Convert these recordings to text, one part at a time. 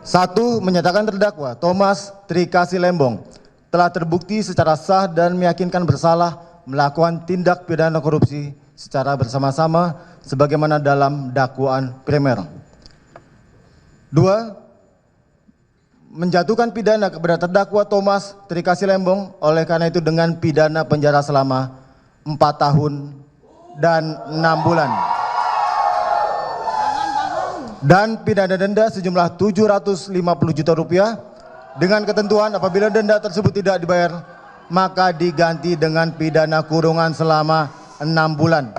1. Menyatakan terdakwa Thomas Trikasih Lembong telah terbukti secara sah dan meyakinkan bersalah melakukan tindak pidana korupsi secara bersama-sama sebagaimana dalam dakwaan primer. 2. Menjatuhkan pidana kepada terdakwa Thomas Trikasih Lembong oleh karena itu dengan pidana penjara selama 4 tahun dan 6 bulan. Dan pidana denda sejumlah Rp750 juta dengan ketentuan apabila denda tersebut tidak dibayar maka diganti dengan pidana kurungan selama 6 bulan.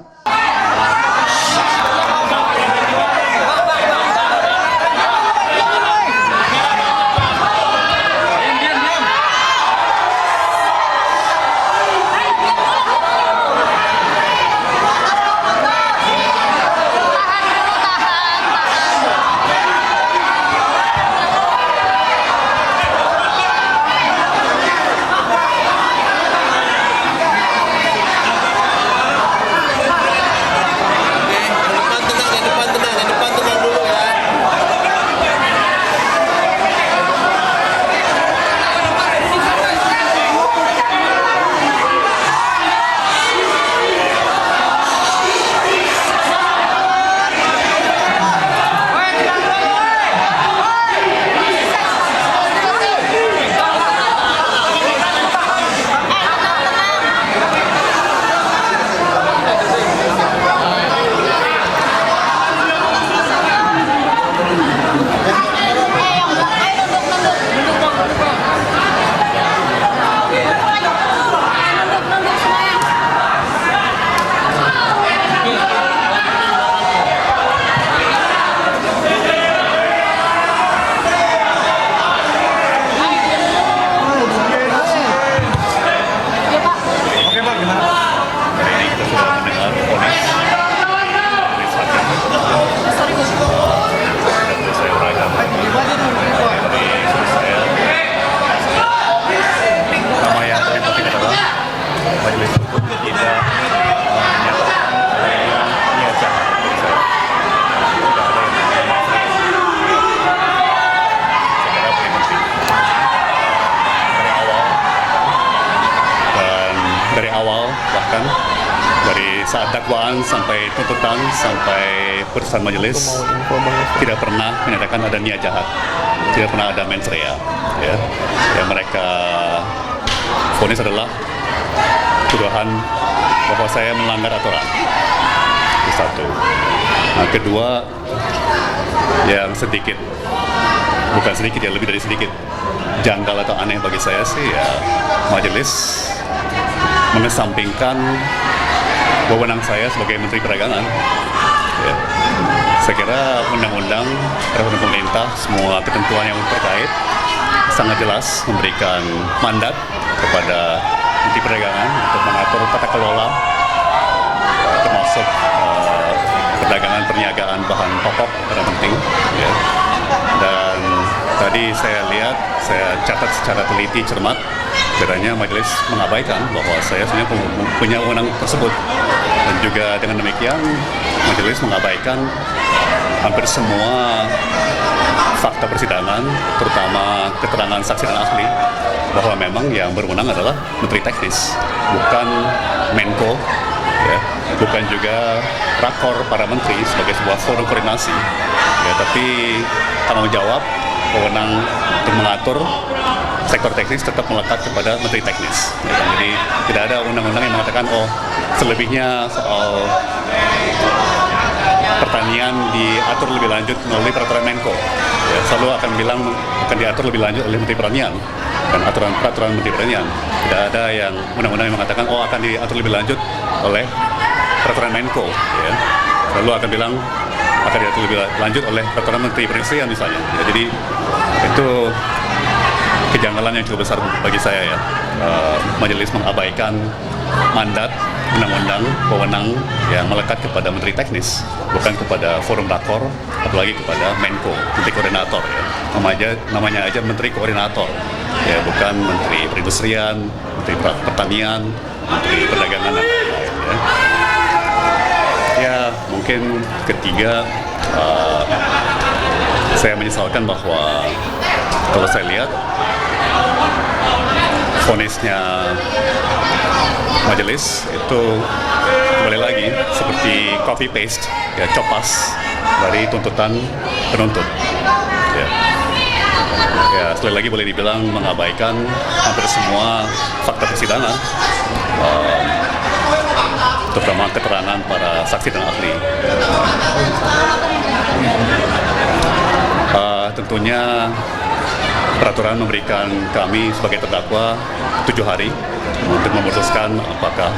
Bahkan dari saat dakwaan sampai tuntutan sampai putusan majelis tidak pernah menyatakan ada niat jahat, tidak pernah ada mens rea. Ya, yang mereka vonis adalah tuduhan bahwa saya melanggar aturan. Itu satu. Nah, kedua, yang sedikit, bukan sedikit ya, lebih dari sedikit janggal atau aneh bagi saya sih ya, majelis mengesampingkan wewenang saya sebagai Menteri Perdagangan. Ya. Saya kira undang-undang, peraturan pemerintah, semua ketentuan yang terkait sangat jelas memberikan mandat kepada Menteri Perdagangan untuk mengatur tata kelola termasuk perdagangan perniagaan bahan pokok yang penting. Ya. Dan tadi saya lihat, saya catat secara teliti cermat, kiranya majelis mengabaikan bahwa saya sebenarnya punya wewenang tersebut. Dan juga dengan demikian majelis mengabaikan hampir semua fakta persidangan, terutama keterangan saksi dan ahli, bahwa memang yang berwenang adalah Menteri Teknis, bukan Menko, ya, bukan juga rakor para menteri sebagai sebuah forum koordinasi, ya, tapi tanggung jawab wewenang untuk mengatur sektor teknis tetap melekat kepada Menteri Teknis. Ya, jadi tidak ada undang-undang yang mengatakan selebihnya soal pertanian diatur lebih lanjut melalui peraturan Menko. Ya, selalu akan bilang akan diatur lebih lanjut oleh Menteri Pertanian dan peraturan Menteri Pertanian. Tidak ada yang undang-undang yang mengatakan akan diatur lebih lanjut oleh peraturan Menko. Ya. Selalu akan bilang akan diatur lebih lanjut oleh peraturan Menteri Perindustrian misalnya. Ya, jadi itu kejanggalan yang cukup besar bagi saya ya. Majelis mengabaikan mandat undang-undang wewenang yang melekat kepada Menteri Teknis, bukan kepada forum rakor, apalagi kepada Menko, Menteri Koordinator ya. Namanya aja Menteri Koordinator, ya, bukan Menteri Perindustrian, Menteri Pertanian, Menteri Perdagangan dan lain-lain ya. Ya, mungkin ketiga, Saya menyesalkan bahwa kalau saya lihat vonisnya majelis itu kembali lagi seperti copy paste, ya, copas dari tuntutan penuntut. Ya. Ya, sekali lagi boleh dibilang mengabaikan hampir semua fakta persidangan, terutama keterangan para saksi dan ahli. Tentunya peraturan memberikan kami sebagai terdakwa 7 hari untuk memutuskan apakah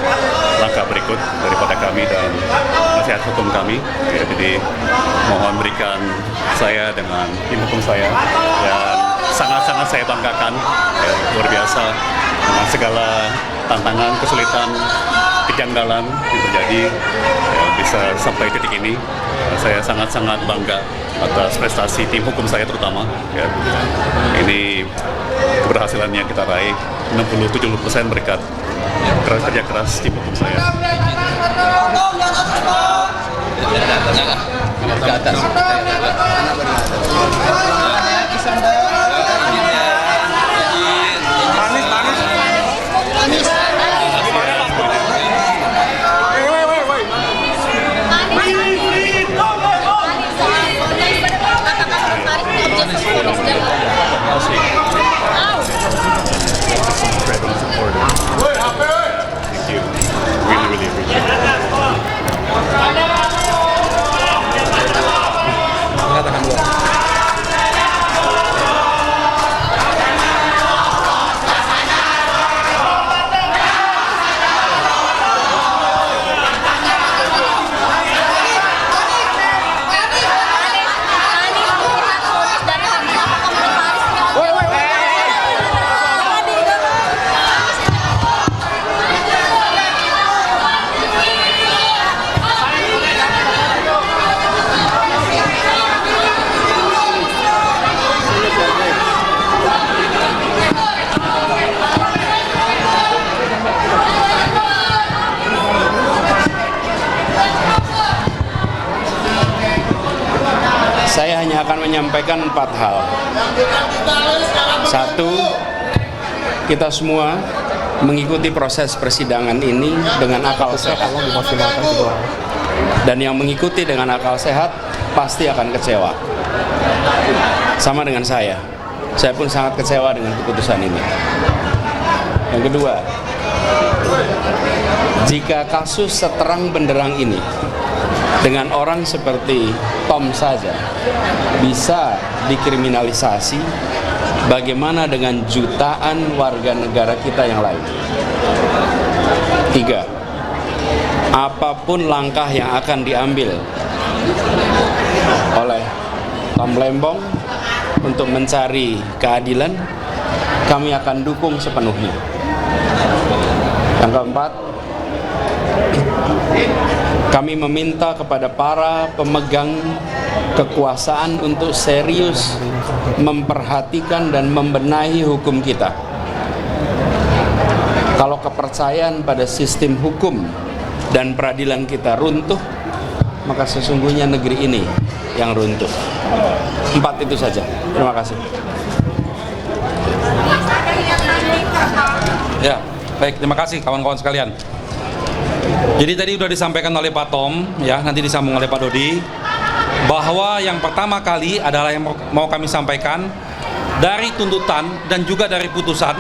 langkah berikut daripada kami dan nasihat hukum kami. Ya, jadi mohon berikan saya dengan tim hukum saya yang sangat-sangat saya banggakan, ya, luar biasa dengan segala tantangan, kesulitan, kejanggalan yang terjadi, ya, bisa sampai titik ini. Saya sangat-sangat bangga atas prestasi tim hukum saya terutama. Ya. Ini keberhasilan yang kita raih 60-70% berkat kerja keras tim hukum saya. Thank you. Really appreciate it. Saya hanya akan menyampaikan 4 hal. 1, kita semua mengikuti proses persidangan ini dengan akal sehat. Dan yang mengikuti dengan akal sehat pasti akan kecewa. Sama dengan saya pun sangat kecewa dengan keputusan ini. Yang kedua, jika kasus seterang benderang ini dengan orang seperti Tom saja bisa dikriminalisasi, bagaimana dengan jutaan warga negara kita yang lain? 3, apapun langkah yang akan diambil oleh Tom Lembong untuk mencari keadilan, kami akan dukung sepenuhnya. Yang keempat, kami meminta kepada para pemegang kekuasaan untuk serius memperhatikan dan membenahi hukum kita. Kalau kepercayaan pada sistem hukum dan peradilan kita runtuh, maka sesungguhnya negeri ini yang runtuh. 4 itu saja. Terima kasih. Ya, baik, terima kasih kawan-kawan sekalian. Jadi tadi sudah disampaikan oleh Pak Tom, ya, nanti disambung oleh Pak Dodi, bahwa yang pertama kali adalah yang mau kami sampaikan, dari tuntutan dan juga dari putusan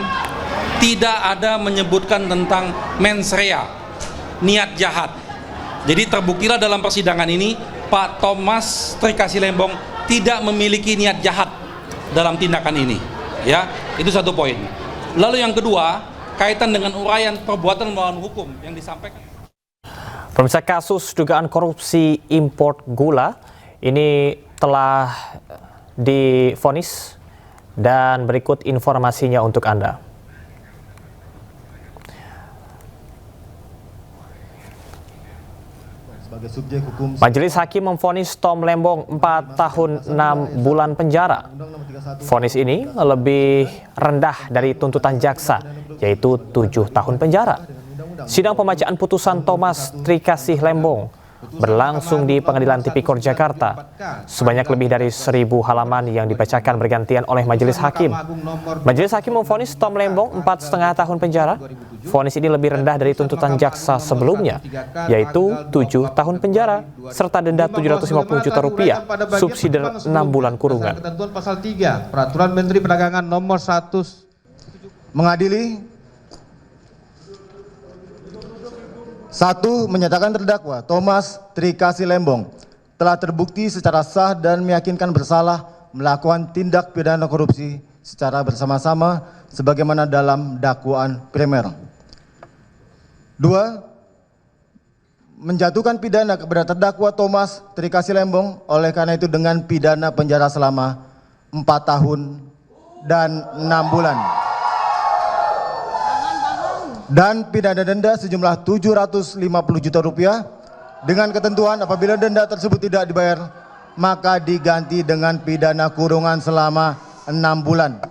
tidak ada menyebutkan tentang mens rea, niat jahat. Jadi terbuktilah dalam persidangan ini Pak Thomas Trikasih Lembong tidak memiliki niat jahat dalam tindakan ini, ya, itu satu poin. Lalu yang kedua, kaitan dengan uraian perbuatan melawan hukum yang disampaikan. Pemirsa, kasus dugaan korupsi impor gula ini telah divonis dan berikut informasinya untuk Anda. Majelis Hakim memvonis Tom Lembong 4 tahun 6 bulan penjara. Vonis ini lebih rendah dari tuntutan jaksa, yaitu 7 tahun penjara. Sidang pembacaan putusan Thomas Trikasih Lembong berlangsung di Pengadilan Tipikor Jakarta. Sebanyak lebih dari 1.000 halaman yang dibacakan bergantian oleh majelis hakim. Majelis hakim memvonis Tom Lembong 4,5 tahun penjara. Vonis ini lebih rendah dari tuntutan jaksa sebelumnya, yaitu 7 tahun penjara serta denda Rp750 juta, subsidi 6 bulan kurungan. Ketentuan pasal 3 Peraturan Menteri Perdagangan nomor 100 Mengadili. 1. Menyatakan terdakwa Thomas Trikasih Lembong telah terbukti secara sah dan meyakinkan bersalah melakukan tindak pidana korupsi secara bersama-sama sebagaimana dalam dakwaan primer. 2. Menjatuhkan pidana kepada terdakwa Thomas Trikasih Lembong oleh karena itu dengan pidana penjara selama 4 tahun dan 6 bulan. Dan pidana denda sejumlah Rp750 juta dengan ketentuan apabila denda tersebut tidak dibayar maka diganti dengan pidana kurungan selama 6 bulan.